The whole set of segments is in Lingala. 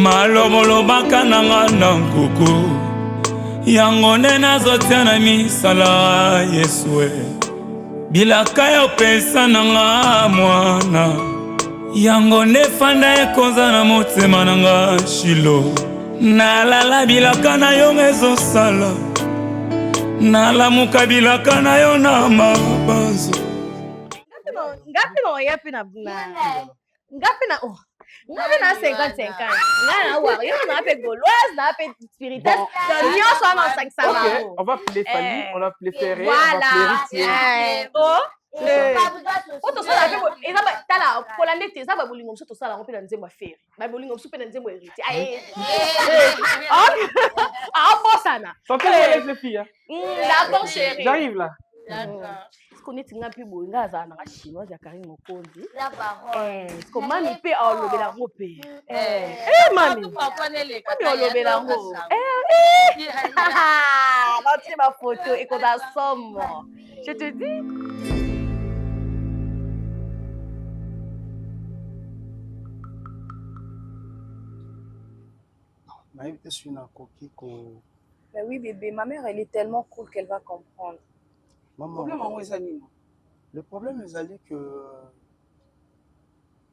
Malobaka nanga na nkuku yango nde nazotia na misala Yesue bilaka yo pesa nanga mwana yango nde fanda ekonza na motema nanga Shilo nalala bilaka na yo ezosala nalamuka bilaka na yo na mabanzo ngapi no yapi na ngapi na 50-50 na wa yo na pe gauloise na pe spirituelle yo so na 500. OK, on va appeler Fanny, on va appeler Ferré, voilà. on va appeler Héritier. Oto sala pe ezaba tala kolande te ezaba bolingo mso to sala ngope na nzembo Ferré ba bolingo mso pe na nzembo Héritier bosana Santé les filles. D'accord chérie. J'arrive là. D'accord. Connaître nga pi boy nga za na chinoise ya Karine Mokonzi la parole ko mami pe olobela ngo pe mami ko olobela ngo la tu ma photo et qu'on a somme je te dis Maïve est sur un coquille ko. Ben oui bébé, ma mère elle est tellement cool qu'elle va comprendre. Maman, le problème est que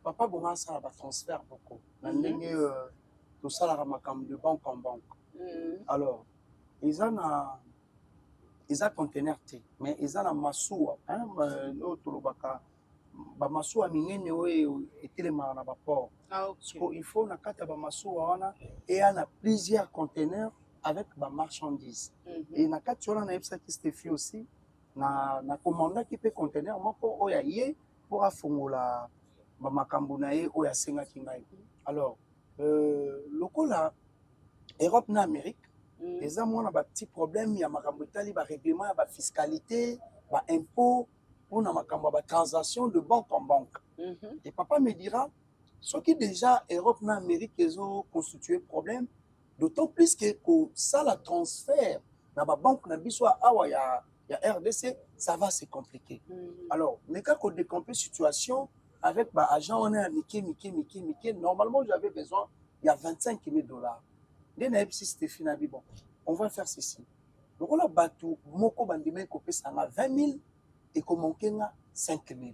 papa bon ça va transfert beaucoup. Tout ça la ramakam de banque en banque. Alors, ils ont conteneur T, mais ils ont un massoua, hein, ba massoua minene et les marana ba port. Il faut na kata ba massoua wana et on a plusieurs conteneurs avec ba marchandises. Et na kata on a ça qui se fait aussi. Na commanda qui peut contenir moko oya ye pour afongola ba makambo na ye oya senga kingai. Alors lokola Europe na Amérique les a mona ba petit problème ya makambo tali ba règlement ya ba fiscalité ba impôt pour na makambo ba transaction de banque en banque. Et papa me dira ce qui déjà Europe na Amérique ils ont constitué problème d'autant plus que ça la transfert na ba banque na biso awa ya RDC, ça va se compliquer. Alors, mais quand on décompte la situation, avec l'agent, on est à Mickey, normalement, j'avais besoin, il y a 25 000 $. Bon, on va faire ceci. Donc, on a battu, Moko Bandime, ça a 20 000 et qu'on manque 5 000.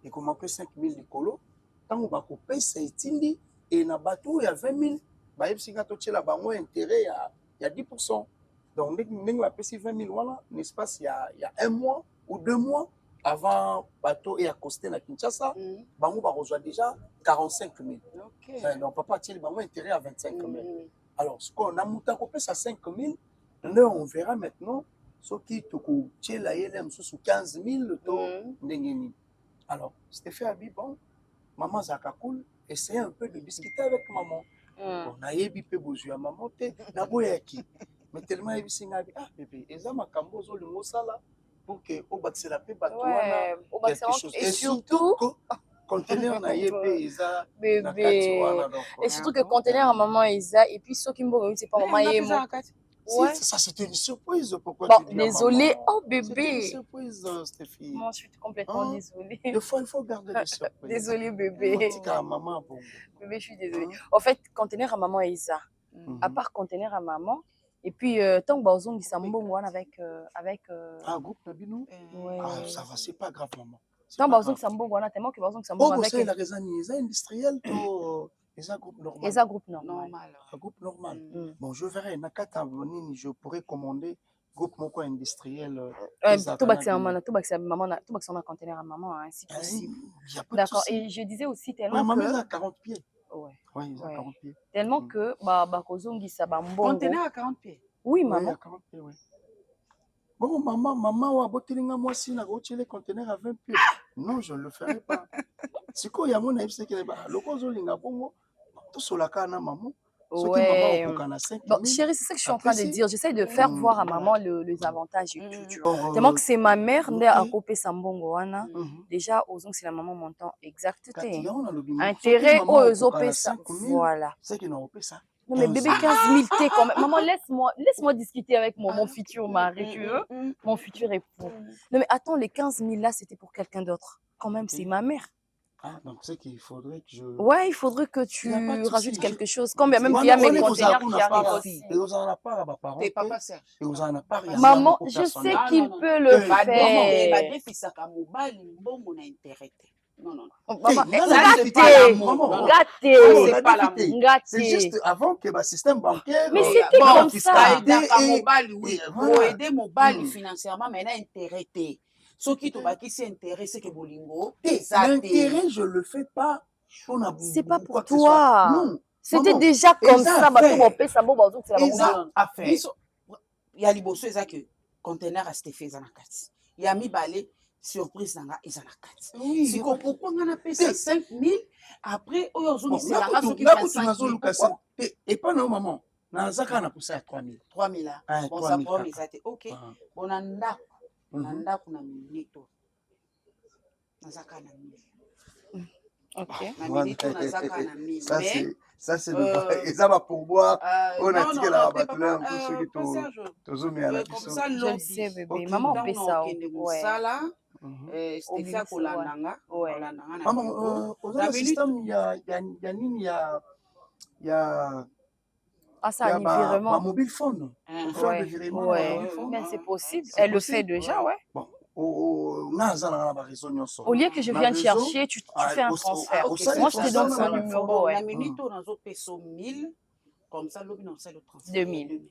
Et qu'on manque 5 000 de colo. Quand on va couper, c'est Tindi, et on a battu, il y a 20 000. Il y a intérêt, il y a 10%. Donc, nous avons payé 20 000 $, n'est-ce pas, il y a un mois ou 2 mois avant bateau et accosté à Kinshasa, Bangou va rejoindre déjà 45 000. Okay. Donc, papa a Bangou intérêt à 25 000. Alors, ce qu'on a monté à 5 000, là, on verra maintenant ce qui est sous 15 000. Alors, c'était fait à bon, maman Zakakoul, essayez un peu de discuter avec maman. On a eu peu besoin à maman, mais tellement il s'est dit ah bébé et ça m'a cambozo le mot ça là pour que au bas de la paix quelque chose et surtout conteneur na yépé isa bébé et surtout que conteneur à maman isa et puis ce qui me c'est pas maman yé ouais ça c'était une surprise pourquoi bon, désolé oh bébé c'était une surprise Stéphie moi je suis complètement désolée des fois il faut garder des surprises désolée bébé maman bon bébé je suis désolée en fait conteneur à maman isa à part conteneur à maman. Et puis, tant que Baozong dit avec un groupe Nabino, ça va, c'est pas grave, maman. Tant que Baozong Sambongo, tellement que Baozong Sambongo avec. C'est la raison, ils ont industriel, ils ont groupe normal. Ils ont groupe normal. Un groupe normal. Bon, je verrai, Nakata, je pourrais commander groupe moko industriel. Tout bas, c'est maman, tout bas, c'est un conteneur à maman, si possible. D'accord. Et je disais aussi tellement. Maman, elle a 40 pieds. Ouais, ils ont 40 pieds. Tellement que Bakozongi ça bambongo. Conteneur à 40 pieds. Oui, maman. À 40 pieds, oui. Bon, maman, ou abotelinga moi si na gochi les conteneurs à 20 pieds. Non, je ne le ferai pas. C'est quoi, il y a mon avis, c'est que le kozolinga bongo, tout sur la canne, maman. Ouais. Bon, chérie, c'est ça que je suis en train de dire. J'essaie de faire voir à maman les avantages et tout. Tellement que c'est ma mère qui a coupé Sambongo. Déjà, aux c'est la maman montant exactement. Intérêt aux opé ça. Voilà. C'est qui n'ont pas ça. Non, mais bébé, 15 000 T quand même. Maman, laisse-moi discuter avec mon futur mari, tu veux? Mon futur époux. Non, mais attends, les 15 000 là, c'était pour quelqu'un d'autre. Quand même, c'est ma mère. Ah, donc c'est qu'il faudrait que je... Ouais, il faudrait que tu Il y a pas de rajoutes souci, quelque chose. Comme bien même qu'il y a mes conteneurs qui arrivent aussi. Et vous en avez pas à ma parole. T'es papa Serge. Et vous en avez pas. Maman, je sais qu'il peut le faire. badefisaka mobali mbongo na intérêt te. Non, non, non. Maman, c'est juste avant que le système bancaire... Mais c'était comme ça. Oui, pour aider mobali financièrement, mais il a intérêt te. Ce qui te va qui s'est intéressé que bolingo. L'intérêt, je le fais pas. C'est pas pour toi. Non. C'était déjà comme ça. Il y a liboso que conteneur a été fait dans la carte. Il y a mis balai surprise dans la carte. Si on pourquoi on a payé 5 000 après on et pas non maman. Nazaka na poussé à 3 000. 3 000 là. Bon ça promet ça était OK. Bon anda kuna minito. Nazaka na 1000. OK. Na minito nazaka na 1000. Ça c'est le ça va pourboire. On a tiré la batteur pour ceux qui t'ont mis à la comme ça je le sais bébé. Maman on fait ça. Ouais. C'était fait pour la nanga. Ouais. Maman, au système il y a ah ça un virement. Mobile phone. Mais c'est possible. Elle le fait déjà, ouais. Bon. Au lieu que je vienne chercher, tu fais un transfert. Moi, je te donne son numéro. La minute, on a 1000. Comme ça, l'autre, on sait le transfert. 2000.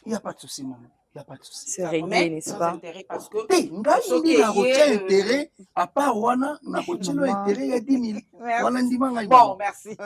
Il n'y a pas de souci, maman. Il n'y a pas de souci. C'est réglé, n'est-ce pas? Parce que. Intérêt, à part Wana, on a intérêt, il y a 10 000. Bon, merci.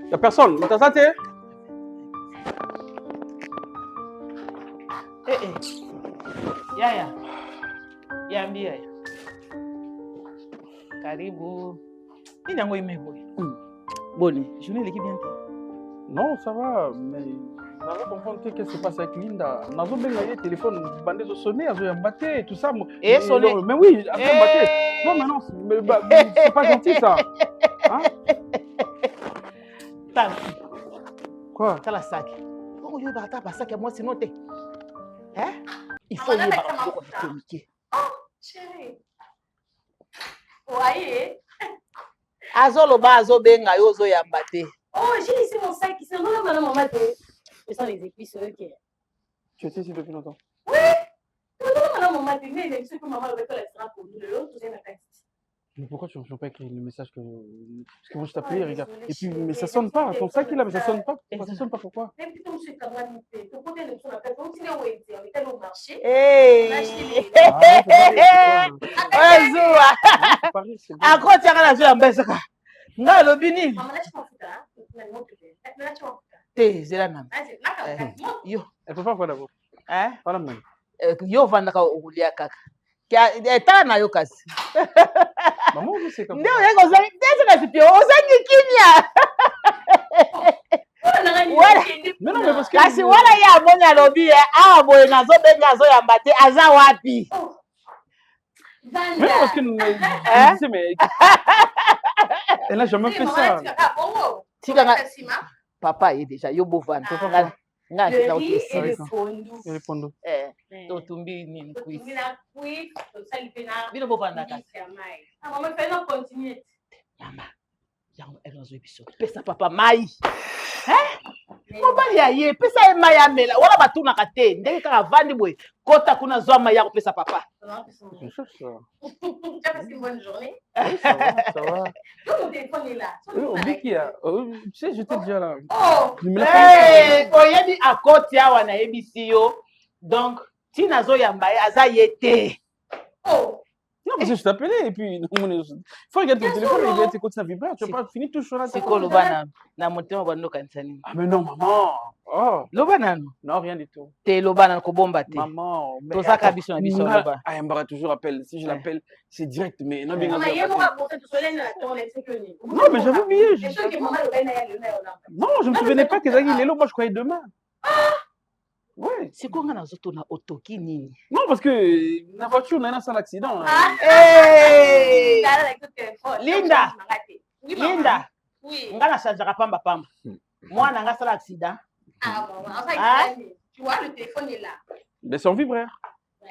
Il n'y a personne. T'as ça, t'es? Yaya. Yambia. Karibu. Nini yango imeboy? Boni, journée l'équipe bien. Non, ça va, mais je vais comprendre qu'est-ce qui se passe avec Linda. Nazo benga le téléphone, bandé de sonner, azo yambaté, tout ça. Et sonner. Mais oui, azo yambaté. Non, mais non, c'est pas gentil ça. Hein? Quoi? T'as la sac. Oh, yo, bah, t'as pas sac à moi, c'est noté. Hein? Il faut y aller communiquer. Oh, chérie. Ouais. Azo ba azo benga yo zo yambate. Oh, j'ai ici mon sac. C'est vraiment madame maman. Ce sont les épices qui. Tu étais ici depuis longtemps? Oui. Madame maman, mais je sais que maman avait fait l'extra pour nous. L'autre, tout est ma tête. Mais pourquoi tu n'as pas écrit le message que... Parce que moi je t'appelais, regarde. Et puis, mais ça sonne pas. Ton sac est là, mais ça sonne pas. Pourquoi ça sonne pas? Pourquoi? Même si on se camarade, ton côté de son appel, comme si on était au marché. Hey! À quoi tu as la vie en baisse? Non, le bini. Maman, là, tu m'en fous, là. Là, tu m'en fous. T'es, c'est la même. Yo. Elle peut pas voir d'abord. Hein? Pas la même. Yo, vandaka oulia kaka. T'as na yo kasi. Maman, c'est comme ça. Ndio yako zani, tesa na sipio, ozangi kimya. Mais non, mais parce que... Kasi wala ya monya lobi, awa boye nazo benga zo yambate, aza wapi? Mais non, parce que... mais... Elle n'a jamais fait ça. Papa est déjà, yo bovan. Le riz et le fondou. Et le fondou. Totumbi ni kuis. Ça lui fait na. Bino bovanda kasi. Maman, fais-nous continuer. Mama, yango elozo ebiso. Pesa papa mai. Mobali ya ye, pesa ye mai amela. Wala batuna kate, ndenge kaka vandi boy. Kota kuna zwa mai ya pesa papa. C'est ça. Tu as passé une bonne journée? Oui, ça va. Ton téléphone est là. Oui, on dit qu'il y a... Tu sais, j'étais déjà là. Oh! Hey! Oyebi akoti awa na ebisi yo. Donc, tina zo yamba aza yete. Oh! Non, Non, parce que je t'appelais et puis il faut regarder ton téléphone, il va être continué à vibrer. Tu vas pas finir tout sur la tête. C'est quoi Lobana? Na motema bando kansani. Ah, mais non, maman. Oh. Lobana? Non, rien du tout. T'es Lobana ko bomba te. Maman. To saka biso na biso Loba. Ah, Mbara toujours appelle. Si je l'appelle, c'est direct. Mais non, mais Non, mais j'avais oublié. Non, je me souvenais pas que Zaghi Lelo, moi je croyais demain. Ouais. C'est quoi on a zoto na otoki nini? Non, parce que la voiture n'a pas l'accident. Hey! Linda! Linda! Oui. On a changé à pamba pamba. Moi, on a un accident. Ah, bon, tu vois, le téléphone est là. Mais c'est en vibraire.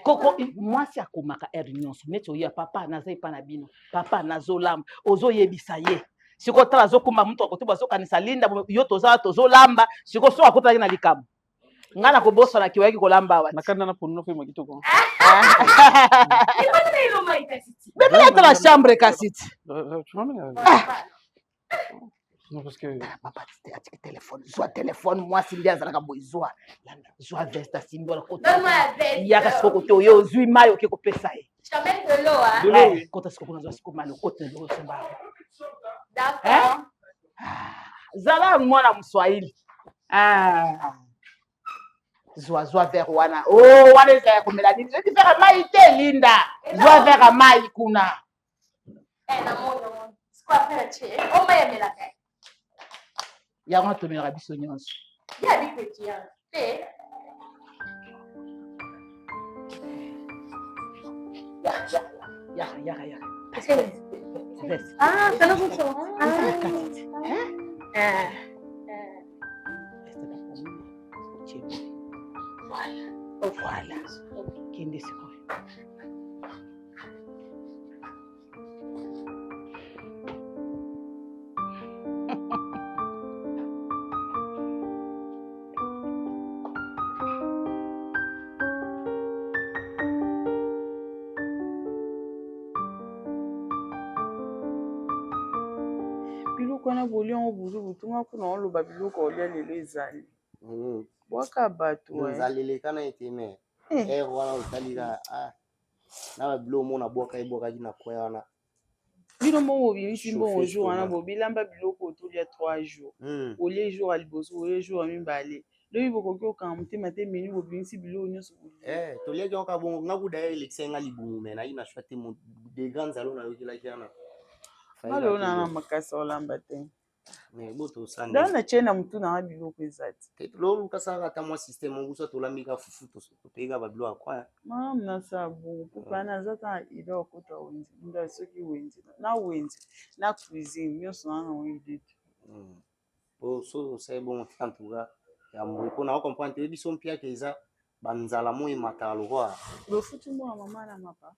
Koko, moi, si à Komaka Ernion, mais tu as papa, Nazé Panabino, papa, Nazolam, Ozo Yebisaye. Si tu as Zokuma, Muto, tu as Zokanisa Linda, Yotoza, Tozolamba, si tu as Kota na Likam. Ngana ko boso na kiwaki ko lamba wa. Nakanda na pono fe magito ko. Bébé est dans la chambre Kasiti. Tu m'amènes. Non parce que papa c'était à téléphone. Soit téléphone moi si bien zalaka boizwa. Joa veste simbo la côté. Il y a ka côté yo zui mayo ke ko pesa e. Je t'amène de l'eau hein. De l'eau. Côté ce ko na zo ko malo côté de l'eau semba. D'accord. Zala mwana Mswahili. Zoa vers wana. Oh, wana za kumela nini? Tu faire mai te Linda. Zoa vers mai kuna. Na mono. C'est quoi faire tu? On va y mettre la tête. Ya on te mettra biso nyonso. Ya bi petit hein. Ya. Ah, ça nous fait Voilà. Kende siko. Biloko na bolia o buzu butunga kuna oloba biloko olia lelo ezali. Waka bato ouais. Nzalele kana eteme. Wana utalika na babilo mona boka iboka kina kwa wana. Bino mo bimisi bon jour wana bo bilamba biloko otolia 3 jours. Olie jour aliboso, olie jour mibale. Lobi bokoki okanga motema te meni bo bimisi biloko nyonso. Tolia ki oka bon ngakuda eleksenga libumu mena ina shwate mo de grands salons na yokila kiana. Malo na makasa olamba te. Mais boto sande. Dans chena mutu na biloko ezati. Lo kasaka ta mo système nguso tolambika fufu to pega babilo akwa. Mam na sabu kupana zata ilo kota wenzi. Nda soki wenzi. Na wenzi. Na cuisine nyonso na wenzi. So c'est bon en tout cas. Ya mo ko na comprendre biso mpia keza banzala mo emata lokwa. Le futu mo mama na mapa.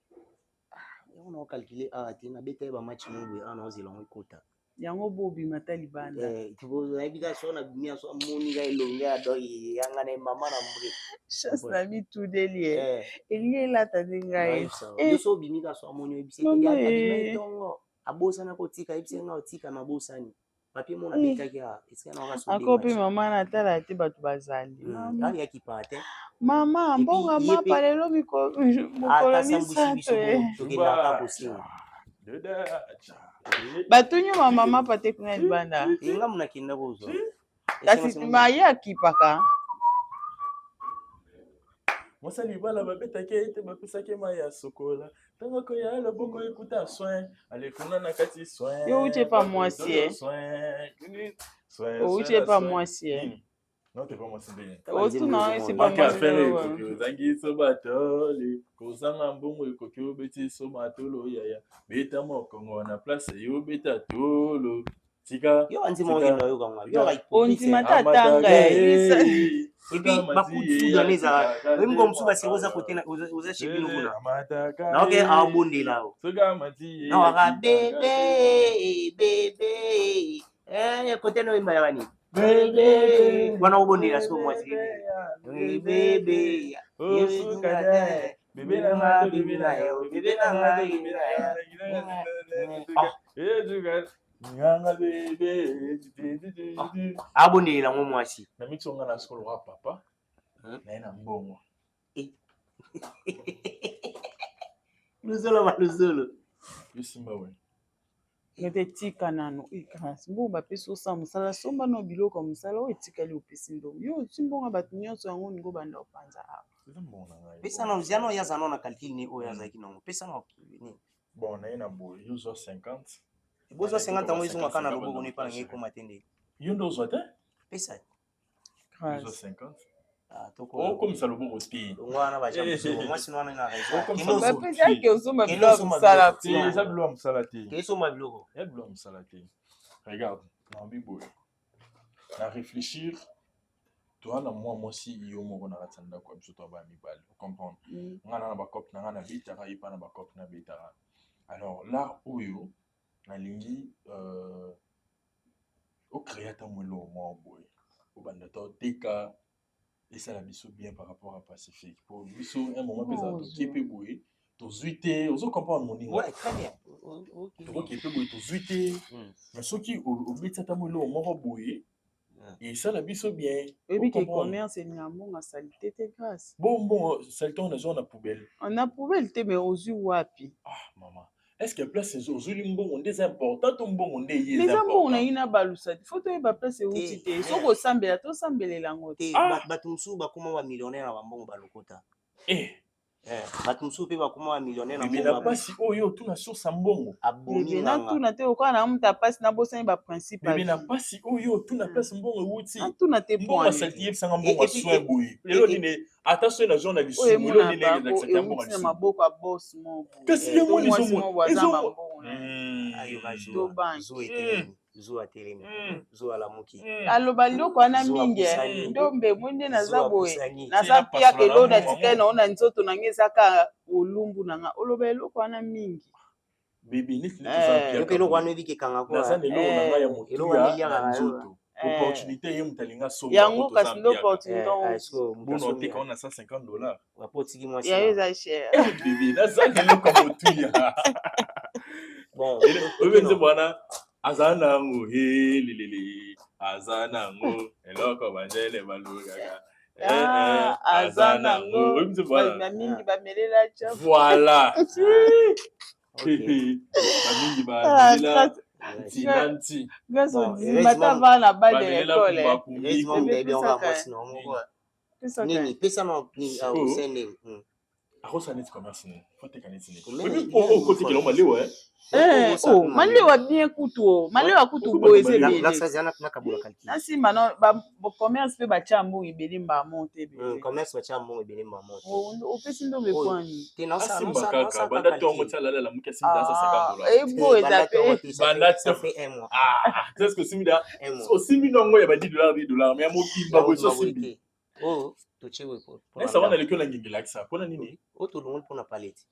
On a calculé na bete ba match mo ana ozela ngikota. Yango bobi matali banda. Tu veux habitation na bimia so moni ga elonga do yanga na mama na mbure. Chasse na mi tout delie. Elie la tazinga e. Yo so bimika so moni ebise ya tabi tongo. Abosa na kotika ebise nga otika na bosani. Papier mo na beta kia eske na ga so. Akopi mama na tala te batu bazali. Ari ya kipate. Mama mbonga mapa lelo mokolo misato batunyo mama pate kuna libanda inga munakinda bozo kasi maye akipaka mosali bala babetaki ete bapesaki mai ya sokola ntango koya loboko ekuta soin alekuna na kati soin yo uche pa mwasi uche pa mwasi non, t'es pas moi, c'est bien. C'est pas moi. Zangi sobatoli, kozanga mbongo ekoki obeti somatolo yaya. Beta moko na place yo beta tolo. Tika. Yo anzi mo ngenda yo kangwa. Yo right. Onzi matatanga. Et puis bakutu dans les arts. Même comme ça c'est oza côté oza chebino kuna. Na OK a bonde là. Soga mati. Na waka bébé. Côté no imba yani. Bébé, wana ubondi la siko mwasi. Bébé, Yesu kade. Bébé na ma bébé na yo. Bébé na ma bébé na yo. Yesu kade. Nyanga bébé. Abondi la mwasi. Na mitsonga na skolo wa papa. Na ina mbongo. luzolo. Simba ouais. ngete tika nano ikasi mbongo bapesi osala mosala somba no biloko mosala oyo etikali opesi ndongo yo simbongo bato nyonso yango ningo banda opanza awa pesa na uziano ya zano na calcul ni oyo azaki nango pesa na ni bon na ina boy uzo 50 bozo 50 ngo izunga kana loboko ni pana ngeko matende yo ndo zo te pesa uzo 50 toko oh comme ça loboko ti ngwana ba jambo moi sinon na raison bapesi ake osomba biloko mosala te eza biloko mosala te ke soma biloko ya biloko mosala te regarde na bibo na réfléchir toi na moi aussi yo moko na ratanda kwa biso to ba mibali comprendre ngana na ba cop na ngana bitara ipa na ba cop na bitara alors là oyo na lingi au créateur mwelo mo boy au banda to tika et ça la biso bien par rapport à Pacifique pour biso un moment pesant qui peut boy to zuité ozo comprendre mon niveau ouais très bien ok qui peut boy to zuité mais ceux qui au bita ta mwelo mo boy et ça la biso bien et puis que commerce ni amonga salité te grâce bon salité on a zone à poubelle te mais ozu wapi maman est-ce que place c'est ozuli mbongo ndé important to mbongo ndé yé mais mbongo na ina balusa faut to ba place uti te soko sambela to sambelela ngote bato musu bakoma ba millionnaire ba mbongo balokota bato mosusu mpe bakoma millionnaire na mbongo pasi oyo tuna source mbongo abomi na tuna te okola na muta pasi na bosani ba principe mais na pasi oyo tuna place mbongo wuti tuna te mbongo saltier sanga mbongo soin boy lelo nine attention na zone na bisu lelo nine exactement mbongo na maboko a boss mo kasi yo moni zo ayo do zo zo atelemi zo alamuki aloba loko wana mingi ndombe mwinde naza boye naza pia kelo na tikai na ona nzoto na ngezaka olumbu nanga oloba loko wana mingi bibi ni loko wana biki kanga kwa naza lelo na ngaya motu ya nzoto opportunité ye mutalinga so yango kasi ndo opportunité bono tika on a $150 wapotiki moi ya eza cher bibi naza lelo kwa motu ya bon obenze bwana azana ngo helelele azana ngo eloko banjele balugaka azana ngo obenze bwana na mingi bamelela cha voilà bamingi bamelela Tinanti. Gaso mata bana ba de l'école. Nini pesa no ni au sending. Akosa net commerce ni. Fote kaneti ni. Oh côté que l'on malewa oh malewa bien kutu. Malewa kutu boeze bien. La saziana na kabula kalki. Asi mano ba commerce pe ba chambu ibeli mba monte be. Commerce ba chambu ibeli mba monte. O pesi ndo be kwani. Tena sa banda to ngotsa la muke simda sa $50. Eh bo ezape. Banda to fait un mois. C'est ce que simda. O simbi no ngo ya ba $10 mais amo kimba bo so simbi. Oh to chewe po. Esa wana lekyo na ngingila kisa. Pona nini? O to lungu pona palette.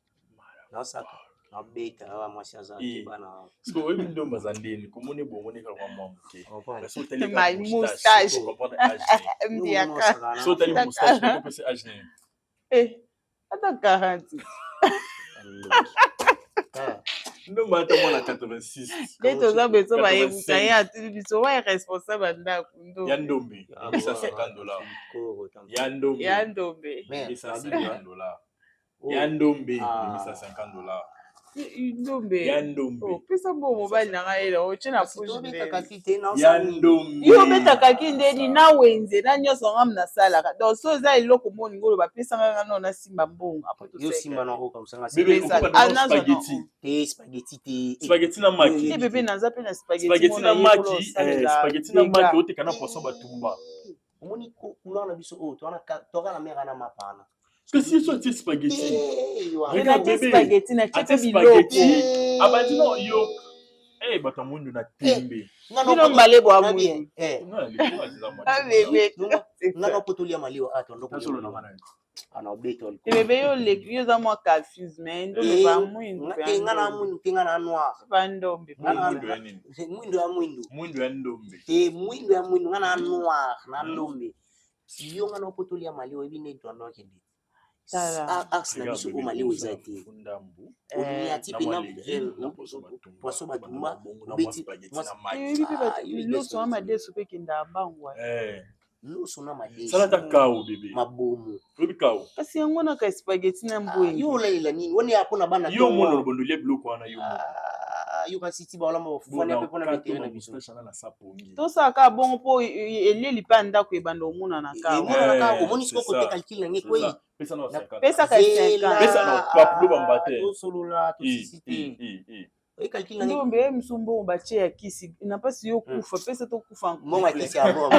Na saka. Na beta awa mwashaza kibana. Siko wewe ndo mazandeni kumune bongone kwa mwamuke. So tele ma moustache. Ndiaka. So tele moustache ko pese âge ne. Ata 40. Ndo mata mwana 86. Leto za beso ba yebuka ya biso wa responsable ndako ndo. Ya ndombe. Bisa $50. Ya ndombe. Ya ndombe. Bisa $50. Ya ndombe. Bisa $50. Ndombe. Ya ndombe. Oh, pesa bo mobile na ngaela o chena push. Ya ndombe. Yo beta kaki ndeni na wenze na nyoso ngam na sala ka. Donc so za iloko moni ngolo ba pesa nga no na simba mbongo. Yo simba na ko kamsanga. Bebe ko na spaghetti. Spaghetti te. Spaghetti na maki. Te bebe na zape na spaghetti. Spaghetti na maki. Spaghetti na maki ote kana poisson batumba. Omoni ko kulana biso o to na mera na mapana. Parce que si tu as spaghetti, regarde bébé, spaghetti na chete spaghetti, abati no yo, bata mundu na timbe. Nino mbale bo amu. Bébé, nana potolia malio atondo ko solo na mana. Ana beto. Bébé yo le yo za mo confuse mais ndo ba mwindu. Ngana mwindu ngana noir. Bandombe. Mwindu ya mwindu. Mwindu ya ndombe. Mwindu ya mwindu ngana noir na ndombe. Si yo ngana potolia malio ebine to ando kende. Axe na biso omali ozati onia tipe na poisson batumba beti loso ama deso pe kinda bangwa loso na madesi salata kao bébé mabomo oyebi kao kasi yango na ka spaghetti na mboyi yo olalela nini woni apo na bana yo mona lobandolie biloko wana yo yo kasi ti baolamba bafufani ape mpona bitele na biso tosaka bongo mpo elieli mpe ndako ebanda omonana emonana kaka omoni siko kote calcul nange kwei pesaka papulo bamba te tosolola tosisi te ndombe misombo batie ya kisi na mpasi yo kufa pesa tokufa mbongo akisi yango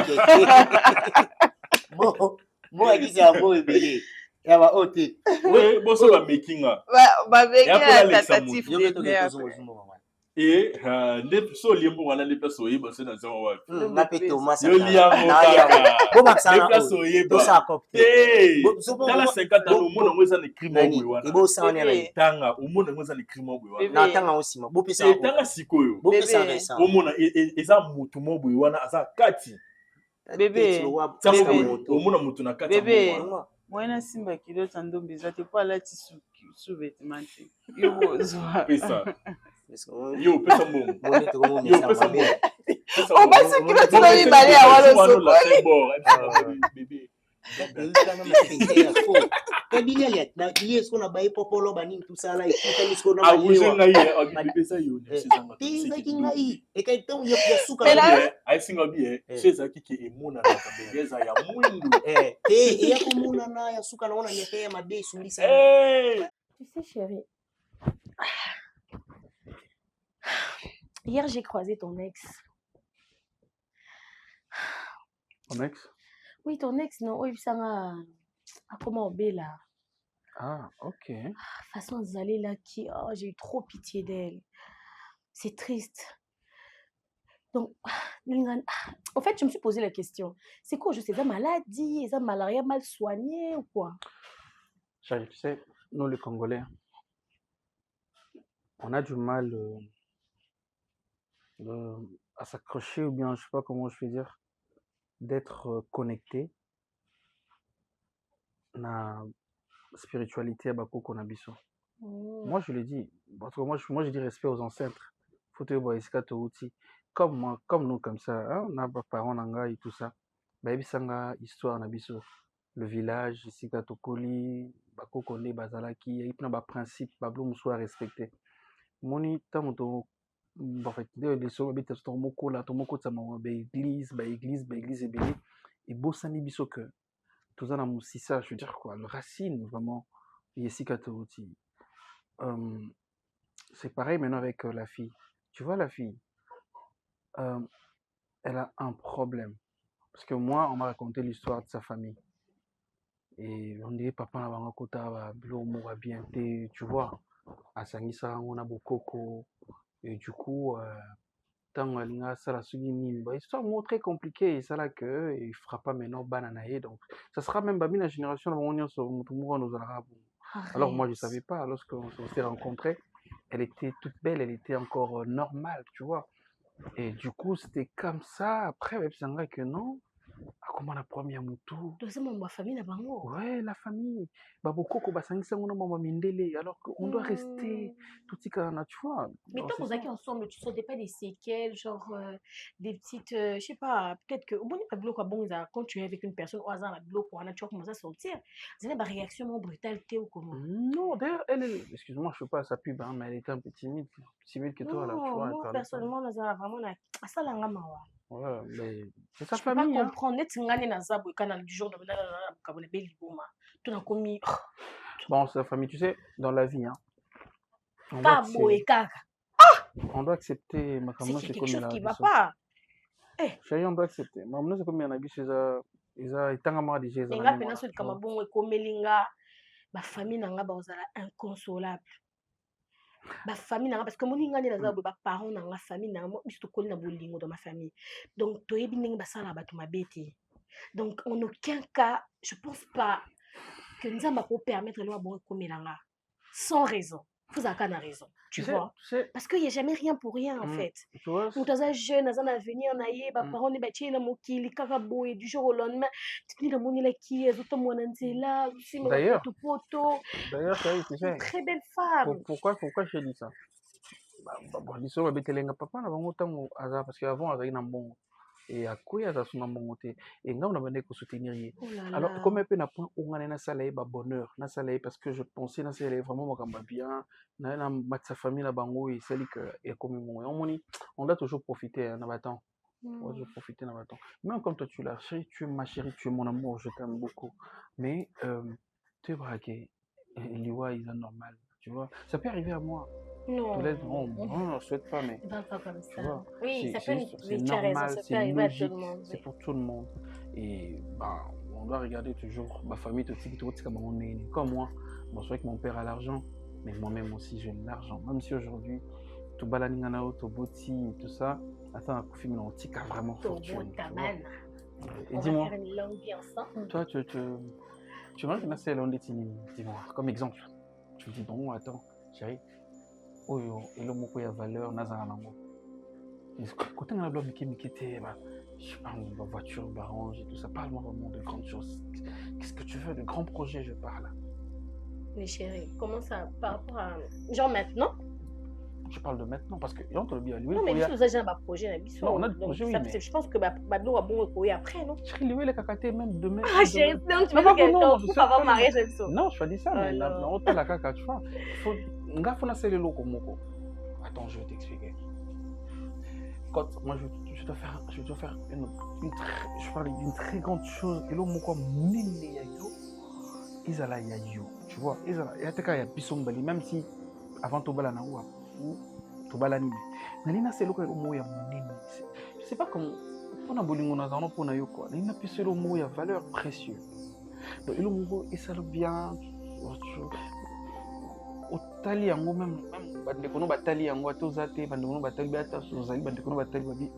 mbongo akisi yango ebele ya ba ote boso bamekinga babengela tentative nde so olie mbongo wana nde place oyeba se na nzango wapi nga mpe tomasa yo liango kaka place oyeba tala 50 ans omona ngo eza na crime oboye wana tanga omona ngo eza na crime oboye wana natanga osima tanga sikoyo omona eza mutu moboye wana aza kati bebe omona mutu na kati moyena simba kilota ndombe eza te po alati sous-vêtement te yo bozwa yo pesa mbongo yo pesa mbongo obasi kilota na mibale ya bébé kabili esko na baye popolo banini tosala ekutani siko ezaki ngai ekaitango ya suka aisinga bie so ezalaki ke emonanaka ndenge eza ya mwindu te eya komonana ya suka naona nyeke ya mabe esulisa Tu sais, chérie, hier j'ai croisé ton ex. Ton ex? Oui, ton ex, non? Oui, ça m'a. Comment on là? Ah, ok. De toute façon, Zalé là, j'ai eu trop pitié d'elle. C'est triste. Donc, en fait, je me suis posé la question. C'est quoi, je sais, la maladie, la malaria mal soignée ou quoi? Chérie, tu sais, nous les Congolais, on a du mal à s'accrocher ou bien, je sais pas comment je vais dire, d'être connecté na spiritualité à Bakoko Nabiso. Moi, je le dis, parce que moi, je dis respect aux ancêtres. Faut te voir ici, comme moi, comme nous, comme ça, hein, on a des parents nanga et tout ça. Baby sanga histoire Nabiso, le village ici Katokoli, Bakoko ne bazalaki, et puis na principe, bablo musoa respecté. Moni tamoto en fait, les gens habitent à Tomoko, la Tomoko, ça m'a église et béni. Et Bossani biso que tout ça, ça, je veux dire quoi, le racine vraiment, Yessica Touti. C'est pareil maintenant avec la fille. Tu vois, la fille, elle a un problème. Parce que moi, on m'a raconté l'histoire de sa famille. Et on dit, papa n'a pas kota, bilomo va bien, tu vois, à Sangisa, on a beaucoup. Et du coup, tant ça la souligne, histoire très compliquée, ça là que il fera pas maintenant bananaï, donc ça sera même pas la génération où on sur nos arabes. Alors moi je savais pas, lorsqu'on s'est rencontrés, elle était toute belle, elle était encore normale, tu vois. Et du coup c'était comme ça. Après c'est vrai que non. Comment la première moto? C'est ma famille là-bas. Ouais, la famille. Baboko ko basangisa ngona mama mindele, alors qu'on doit rester tout ce qu'on a, tu vois. Mais tant que vous êtes ensemble, tu sentais pas des séquelles, genre des petites, je sais pas, peut-être que au bon pas bloc bon quand tu es avec une personne au hasard la bloc ou tu commences à sentir, c'est une réaction brutalité ou comment? Non, d'ailleurs elle, excuse-moi, je sais pas sa pub, hein, mais elle était un peu timide que toi là, tu vois. Moi personnellement, là vraiment ça la ngamawa. Ouais, mais c'est sa famille. Je peux pas comprendre. Bon, c'est la famille, tu sais, dans la vie, hein. On doit accepter. C'est quelque chose qui va pas. Chérie, on doit accepter. Maman, c'est comme un habit chez eux. Ils ont été en train ma famille n'a pas inconsolable. Ma famille n'a parce que mon ingani na zabu ba parents na la famille na mo biso ko na bolingo dans ma famille donc to yebi ndenge basala ba to mabete donc en aucun cas je pense pas que nous allons pas permettre le bon komelanga sans raison vous avez qu'à raison tu vois parce qu'il y a jamais rien pour rien en fait nous dans un jeune dans un avenir naïe ba parents ne bâtir na mokili kaka boy du jour au lendemain tu le monde là qui est tout mon là aussi d'ailleurs tu sais très belle femme pourquoi je dis ça bon l'histoire ba betelenga papa na bango tango aza parce que avant azali na mbongo et à quoi à son monté et on a besoin de soutenir. Oh là Alors là. comme un peu n'a point on a na salaire ba bonheur na salaire parce que je pensais na salaire vraiment moi bien na sa famille la bango et celle que et comme on doit toujours profiter na batant. On doit profiter na batant. Même comme toi tu l'as chérie, tu es ma chérie, tu es mon amour, je t'aime beaucoup. Mais tu es braqué. Liwa ils sont normal, tu vois. Ça peut arriver à moi. Non. Non, je ne souhaite pas, mais. Pas comme ça. Vois, Oui, ça peut c'est normal, c'est logique, c'est oui. pour tout le monde. Et bah, on doit regarder toujours ma famille, tout ce qui est comme moi. Bon, c'est vrai que mon père a l'argent, mais moi-même aussi j'ai l'argent. Même si aujourd'hui, tout balaninganao, tout boti et tout ça, attends, un coup film, on tika vraiment fortune. Et dis-moi, toi, tu vois que c'est l'on dis-moi, comme exemple. Tu me dis, bon, attends, chérie. Oh, et le mot qui a valeur, nazara nango. Quand on a l'homme qui je sais pas, ma voiture, barange et tout ça, parle-moi vraiment de grandes choses. Qu'est-ce que tu veux, de grands projets, je parle. Mais chérie, comment ça, par rapport à. Genre maintenant? Je parle de maintenant, parce que, on te le dit à lui. Non, mais vous avez un projet, non, on a des projets, oui, mais. Je pense que Bablo a bon courir après, non? Chérie, lui, il est cacaté même demain. Ah, chérie, donc tu veux dire que pour avoir marié, j'aime ça. Non, je te dis ça, mais non, on la caca, tu vois. Faut attends, je vais t'expliquer. Quand moi je dois faire je parle d'une très grande chose et là moi Isala yayo, tu vois, Isala yateka ya bisombali même si avant tobala na ou tobala ni nalina c'est lokalo mo ya monene. Je sais pas comment on a bolingo na zano pona yo quoi. Nalina piselo mo ya valeur précieuse. Donc il mo isala bien otali yango même bandeko no batali yango atozate bandeko no batali bata sozali bandeko no batali babi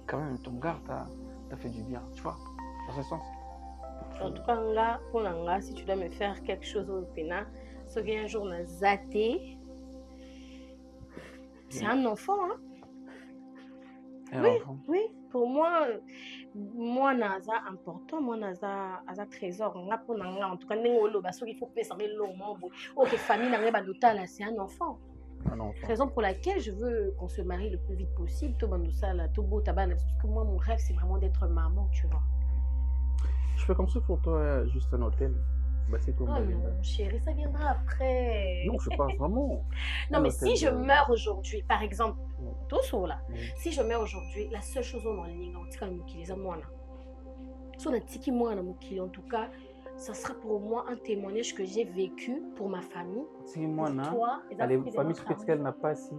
quand même ton gars t'as fait du bien, tu vois, dans ce sens. En tout cas là pour l'anga si tu dois me faire quelque chose au pena ce qui un jour na zaté c'est un enfant hein. Oui, pour moi naza important, moi naza trésor. En tout cas, il faut que famille c'est un enfant. Raison pour laquelle je veux qu'on se marie le plus vite possible. Parce que moi, mon rêve, c'est vraiment d'être maman, tu vois. Je fais comme ça pour toi, juste un hôtel. Oh non, chérie, ça viendra après. Non, je parle vraiment. Non, mais si je meurs aujourd'hui, par exemple, tout ça là, si je meurs aujourd'hui, la seule chose on a ligne, on tika mukili moi là. Si on a tiki moi na mukili, en tout cas, ça sera pour moi un témoignage que j'ai vécu pour ma famille. Si moi na, toi, les familles spéciales n'a pas si.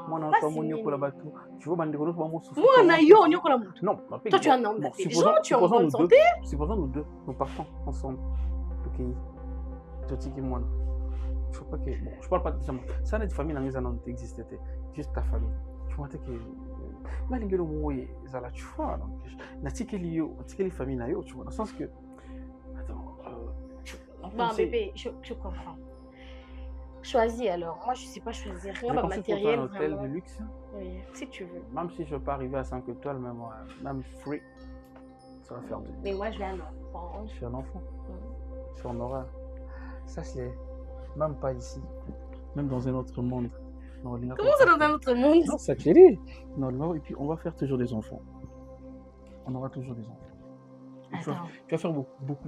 Moi na pas mon pour la bateau. Tu vois bande gros moi souffrir. Moi na yo on ko la moto. Non, toi tu as un homme. Tu es en bonne santé. Supposons nous deux, nous partons ensemble. Ok, tu moi. Je vois pas que bon, je parle pas de ça. Ça n'est de famille dans les années où existait, juste ta famille. Tu vois que là les gens où ils allaient tu vois donc na tikeli famille na yo tu vois dans le sens que attends bon bébé je comprends. Choisis alors. Moi je sais pas choisir rien de matériel un hôtel de luxe. Oui, si tu veux. Même si je peux pas arriver à 5 étoiles même free ça va faire. Mais moi je vais un enfant. Je suis un enfant. Si on aura ça c'est même pas ici, même dans un autre monde. Non, comment ça dans un autre monde? Non, ça chérie. Non, et puis on va faire toujours des enfants. On aura toujours des enfants. Tu vas faire beaucoup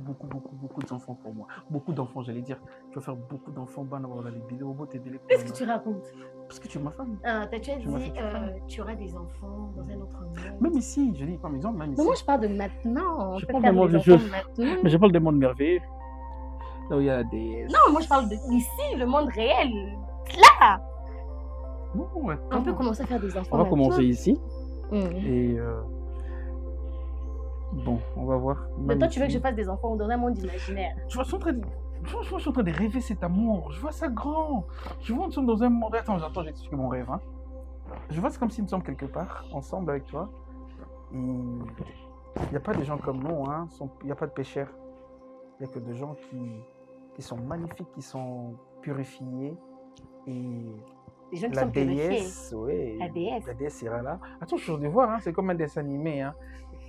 d'enfants pour moi. Beaucoup d'enfants, j'allais dire. Tu vas faire beaucoup d'enfants. Qu'est-ce que tu racontes? Parce que tu es ma femme. Tu as dit tu auras des enfants dans un autre monde. Même ici, je dis par exemple, même ici. Mais moi je parle de maintenant. Je parle de monde maintenant. Mais je parle de monde merveilleux. Là où il y a des... Non, moi je parle d'ici, le monde réel. Là. Non, on peut commencer à faire des enfants. On va commencer ici. Et bon, on va voir. Mais toi, tu veux que je fasse des enfants dans un monde imaginaire? Je suis en train de rêver cet amour. Je vois ça grand. Je vois nous sommes dans un monde. Attends, j'explique mon rêve. Hein. Je vois c'est comme si nous sommes quelque part, ensemble avec toi. Il n'y a pas de gens comme nous. Hein. Il n'y a pas de pécheurs. Il n'y a que des gens qui sont magnifiques, qui sont purifiés. Et les gens qui la sont déesse, oui, la déesse sera là. Attends, je de voir, hein, c'est comme un dessin animé. Hein.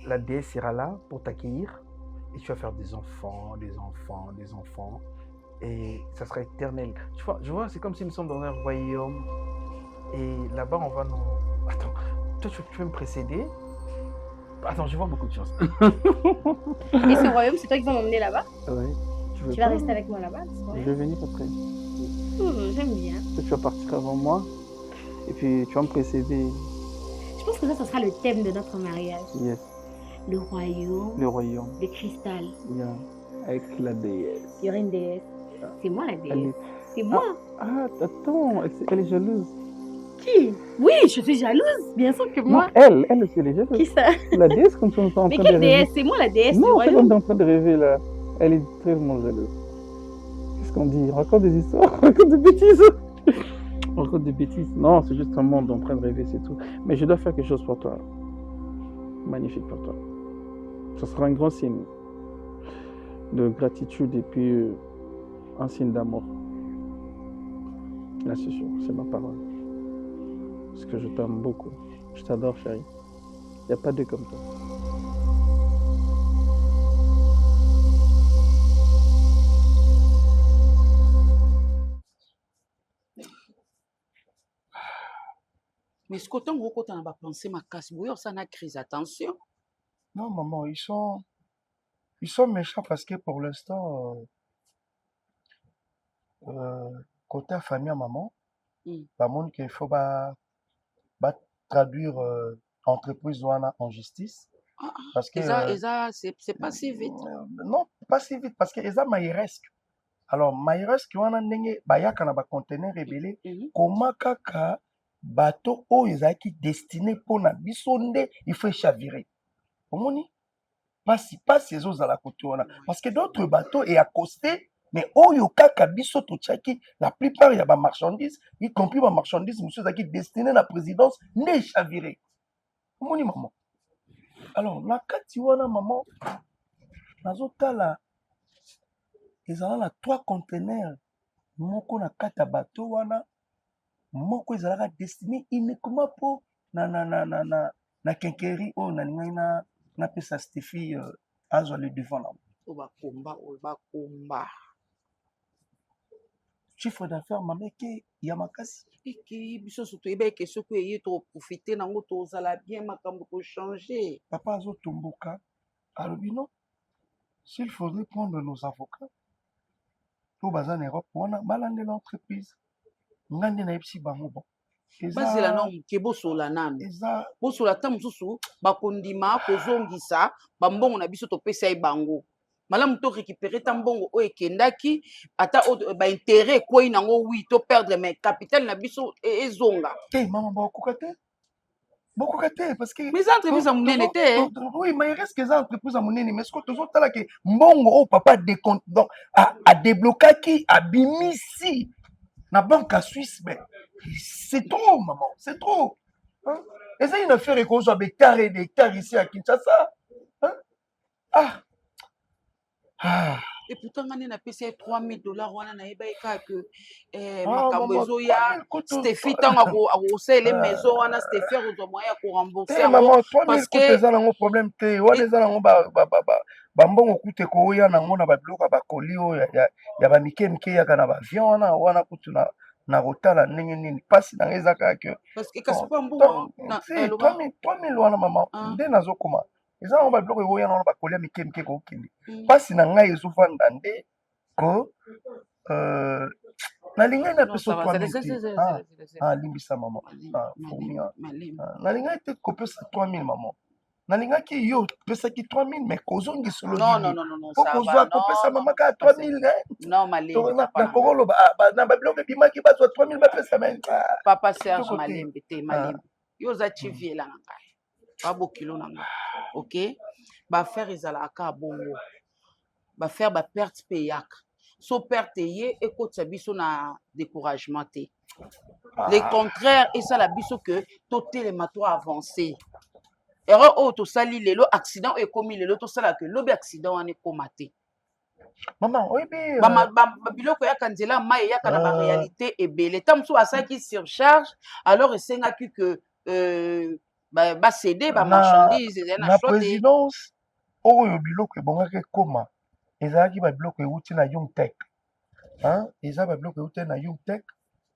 La déesse sera là pour t'accueillir et tu vas faire des enfants. Et ça sera éternel. Tu vois, je vois, c'est comme si nous sommes dans un royaume et là-bas, on va nous... Attends, toi, tu peux me précéder Attends, je vois beaucoup de choses. Et ce royaume, c'est toi qui vas m'emmener là-bas? Oui. Tu vas rester avec moi là-bas? Je vais venir après. J'aime bien. Tu vas partir avant moi. Et puis tu vas me précéder. Je pense que ça sera le thème de notre mariage. Yes. Le royaume. Le royaume. Le cristal. Yeah. Avec la déesse. Il y aura une déesse. C'est moi la déesse. Est... C'est moi. Ah, attends, elle est jalouse. Qui? Oui, je suis jalouse. Bien sûr que moi. Non, elle aussi, elle est jalouse. Qui ça? La déesse, comme tu es en train de rêver. Mais quelle déesse? C'est moi la déesse du royaume. Non, c'est comme tu es en train de rêver là. Elle est très jalouse. Qu'est-ce qu'on dit? On raconte des histoires, on raconte des bêtises. On raconte des bêtises. Non, c'est juste un monde en train de rêver, c'est tout. Mais je dois faire quelque chose pour toi. Magnifique pour toi. Ce sera un grand signe de gratitude et puis un signe d'amour. Là, c'est sûr, c'est ma parole. Parce que je t'aime beaucoup. Je t'adore, chérie. Il n'y a pas deux comme toi. Mais ce qu'autant vous quand on va penser ma casse, vous ça n'a crise, attention. Non, maman, ils sont méchants parce que pour l'instant, côté famille à maman, bah, monde qu'il faut traduire entreprise en justice. Parce que c'est pas si vite. Non, pas si vite parce que eza maïresque. Alors maïresque wana ndenge bayaka na ba conteneur rebelle comment kaka bateau oyo ezalaki destiné mpona biso nde il faut chavirer. Omoni pasi ezozala kote wana parce que d'autres bateaux est accosté mais oyo kaka biso totiaki la plupart ya ba marchandises y compris ba marchandises monsieur ezalaki destiné na présidence nde chavirer. Omoni maman. Alors na kati wana maman nazotala ezala na 3 conteneurs moko na kati ya bateau wana moko ezalaka destiné uniquement pour na quincaillerie oyo nalingai na pesa Stéphie azwa le devant na bakomba chiffre d'affaires mameke ya makasi eki biso surtout ebeke soki eye toprofite nango tozala bien makambo kochanger papa azotomboka alobi non s'il faudrait prendre nos avocats po baza na Europe wana balandela entreprise nga nde nayebisi bango bon bazela na moke bosola nano bosola ta mosusu bakondima kozongisa bambongo na biso topesa ye bango malamu to récupérer ta mbongo oyo ekendaki ata baintere ekwei nango wi to perdre mais capital na biso ezonga te mama bakoka te parce que mais entreprise ya monene te oui mais il reste que eza entreprise ya monene mais soki tozotala ke mbongo oyo papa décompte donc adeblokaki abimisi na banque à Suisse mais c'est trop maman c'est trop hein? Et ça une affaire qu'on soit hectares et des hectares ici à Kinshasa hein? Et pourtant ngane na pesa $3000 wana na yeba eka que makambo ezoya Stéphie tanga akosele maison wana Stéphie akozwa moyen ko rembourser maman 3000 coûte eza nango problème te wana eza nango bambongo coûte koya nango na babiloko bakoli oyo ya bamike mike yaka na bavion wana kutu na kotala ndenge nini mpasi nanga eza kaka ke 3000 wana mama nde nazokoma eza nango babiloko ekoya nango bakolia mike mike kokende mpasi na ngai ezovanda nde ko nalingai na peso 3000 limbisa mama nalingai te kopesa 3000 mama nalingaki yo pesaki 3000 mais kozongisolo po kozwa kopesa mama kaka 3000 nakokoloba na babiloko ebimaki bazwa 3000 bapesa papa Serge Malembe te Malembe yo oza chiviela na ngai babokilo na ngai ok baaffaire ezalaka bongo bafaire baperte mpe eyaka so perte ye ekotisa biso na découragement te le contraire esala biso ke totelema to avance erreur oyo tosali lelo accident oyo ekomi lelo tosala ke lobi accident wana ekoma te maman oyebi biloko eyaka nzela mai eyaka na baréalité ebele ntan mosusu asalaki surcharge alors esengaki ke basede bamarchandise ezali na présidence oyo biloko ebongaki ekoma ezalaki babiloko euti na Young Tech eza babiloko euti na Young Tech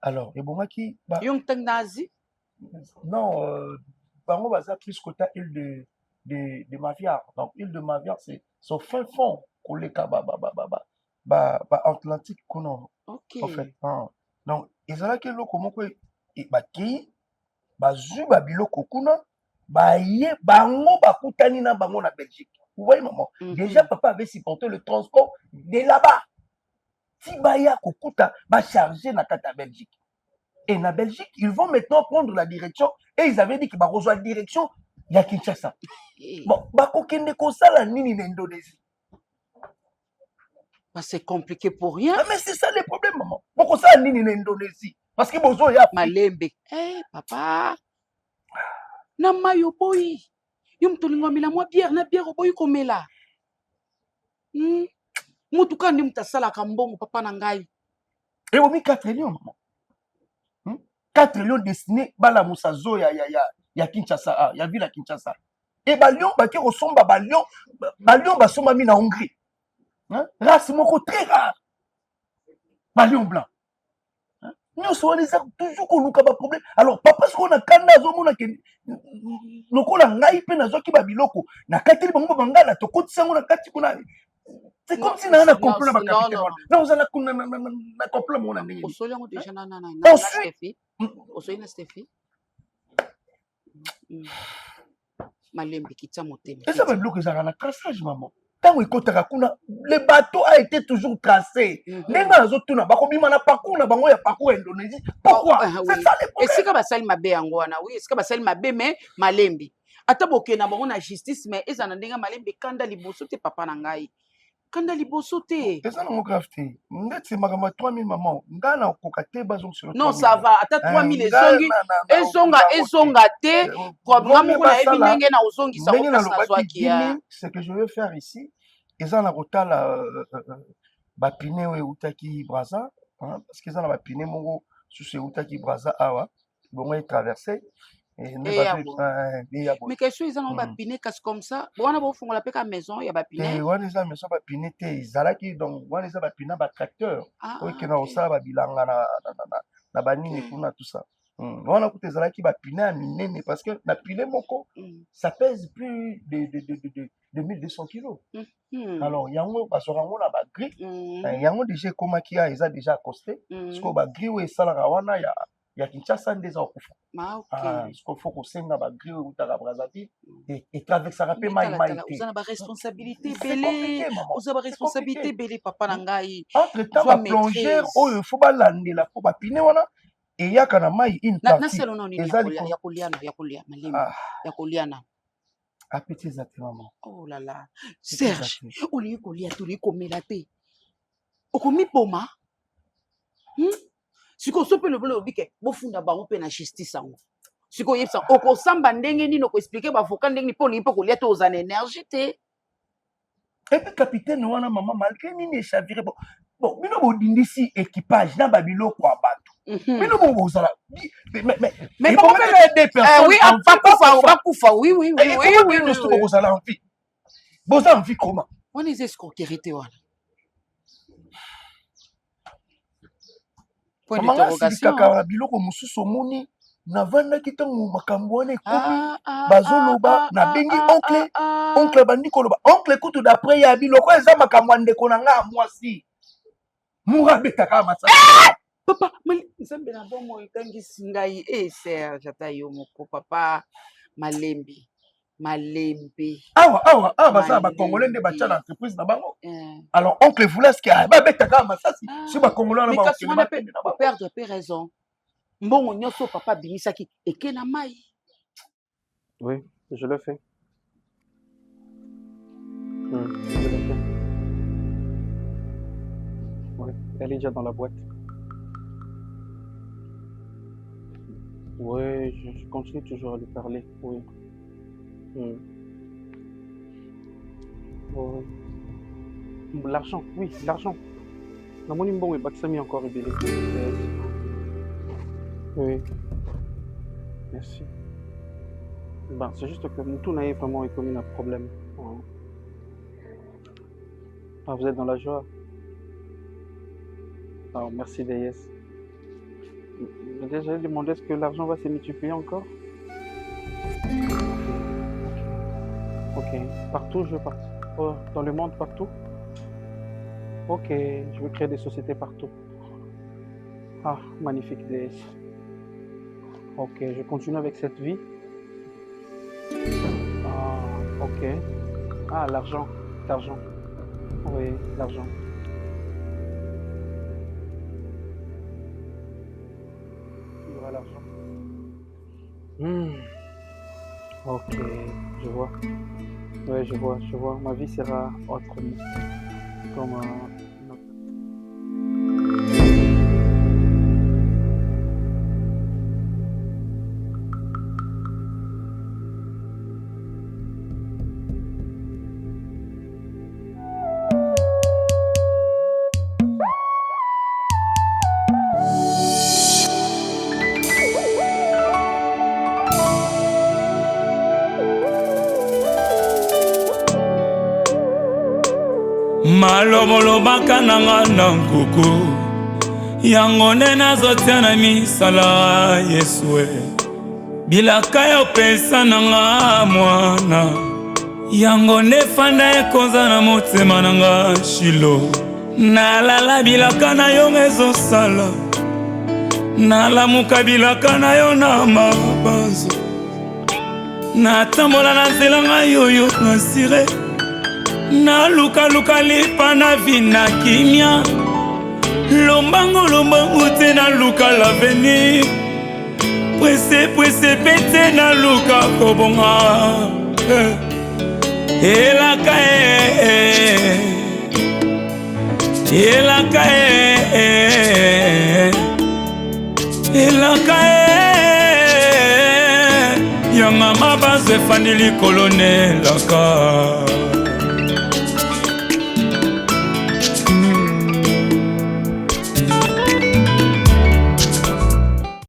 alors ebongaki Young Tech na Asie non bango baza plus kota île de Maviar. Donc, île de Maviar, c'est son fin fond. Atlantique, Ok. en fait. Donc, ils ont là que l'eau, comment quoi, qui, bazu, babiloko, kuna, baye, bango, bakutani na bango na Belgique. Vous voyez, maman? Déjà, papa avait supporté le transport de là-bas. Si baya kokuta, ba charger na kata Belgique. Et na Belgique, ils vont maintenant prendre la direction. Et ils avaient dit que bah rejoindre la direction, il y a Kinshasa. Bon, bah kokende kosala nini na Indonésie. Bah, c'est compliqué pour rien. Ah, mais c'est ça le problème, maman. Pourquoi ça nini na Indonésie? Parce que bozo ya Malembe. Eh, papa. Na mayo boy. Yum tolingo mila moi bière na bière boy komela. Mutuka ndi mutasala kambongo papa na ngai. Et on met 4 millions, maman. 4 millions destinés bala musazo ya Kinshasa, ya ville à Kinshasa. Et balion ba ki resomba balion basomba mi na Hongrie. Hein? Race moko très rare. Balion blanc. Nous sommes toujours qu'on nous a pas problème. Alors papa ce qu'on a quand nazo mona ke lokola ngai pe nazo ki babiloko na kati bango bangala to kotisa ngona kati kuna. C'est comme si na complot ba capitaine. Non, vous allez na complot mona ndenge. Osoli ngo déjà na Steffi. Osoli na Steffi. Malembe kitsa motema. Et ça va bloquer ça na traçage maman. Tant ekotaka kuna le bateau a été toujours tracé. Nenga azotuna bakobima na parcours na bango ya parcours Indonésie. Pourquoi? C'est ça le problème. Et sika basali mabe yango wana oui, sika basali mabe mais malembe. Ata boke na bango na justice mais ezana ndenga malembe kanda liboso te papa na ngai. Kanda liboso te. C'est ça mon grave te. Ngati makama 3000 maman. Ngana kokate bazong sur. Non ça va ata 3000 ezonga te. Programme ko na ebi ndenge na ozongi sa ko sa kia. Ce que je veux faire ici, ezana kotala bapine we utaki Brazza, parce que ezana bapine mongo sur ce utaki Brazza awa, bon traverser. Mais question ils ont bapiné casse comme ça bon on a beau fond la peka maison il y a bapiné on est à maison bapiné te izalaki donc on est à bapiné ba tracteur oui que na osa ba bilanga na banini kuna tout ça on a coûté izalaki bapiné à minene parce que la piné moko ça pèse plus de 1200 kilos alors yango basorango na ba gris yango déjà comment qui a ils a déjà accosté parce que ba gris we sala wana ya Kinshasa ndeza okufa. Il faut que senga ba gris ou ta Brazzaville et traverser rapide mai. Vous avez responsabilité belé. Vous avez responsabilité belé papa na ngai. Entre temps ba plongeur il faut ba landela pour ba pine wana et ya kana mai une partie. Na selo non ya koliana. Appétit zate maman. Oh là là. Serge, oli kolia tuli komela te. Okomi poma? Siko sope le bolo bike bofunda bango pe na justice ango siko yebsa okosamba ndenge nini ko expliquer ba avocat ndenge ni poni pe ko lia to za énergie te et puis capitaine wana maman malgré nini chaviré bon bino bodindisi équipage na babilo kwa bato bino bozala mais comment des personnes oui pas kufa oui nous sommes bozala en vie boza en vie comment on est escroquerie te wana point d'interrogation kaka biloko mususu omoni navandaki ntango makambo wana ekomi bazoloba nabengi oncle bandi koloba oncle kutu d'après ya biloko eza makambo ya ndeko na ngai ya mwasi mura abetaka masasi papa nzambe na bomo etangisi ngai Serge ata yo moko papa malembe awa baza bakongolais nde batya na entreprise na bango alors oncle vulaski babetaka masasi si bakongolais na perdre pe raison mbongo nyonso papa bimisaki eke na mai oui je le fais oui elle est déjà dans la boîte oui je continue toujours à lui parler oui l'argent, oui, l'argent. La monnaie bon, mais ça m'est encore ébélé. Oui. Merci. Ben, c'est juste que tout n'a vraiment économie un problème. Ah, vous êtes dans la joie. Alors, merci Deyes. Déjà, demandé est-ce que l'argent va se multiplier encore? Partout, je veux partir. Oh, dans le monde, partout. Ok, je veux créer des sociétés partout. Ah, magnifique déesse. Ok, je continue avec cette vie. Ah, ok. Ah, l'argent. L'argent. Oui, l'argent. Il y aura l'argent. Ok, je vois. Ouais, je vois. Ma vie sera autrement. Comme malomolobaka nanga na nkuku yango nde nazotia na misala Yesue bilaka ya opesa nanga mwana yango nde fanda ekonza na motema nanga Shilo nalala bilaka na yo ezosala nalamuka bilaka na yo na mabanzo natambola na nzela ngai yoyo nasire naluka lipa na vina kimia lombango te naluka l'avenir presse pete naluka kobonga elaka yanga mabanzo efandi likolo nelaka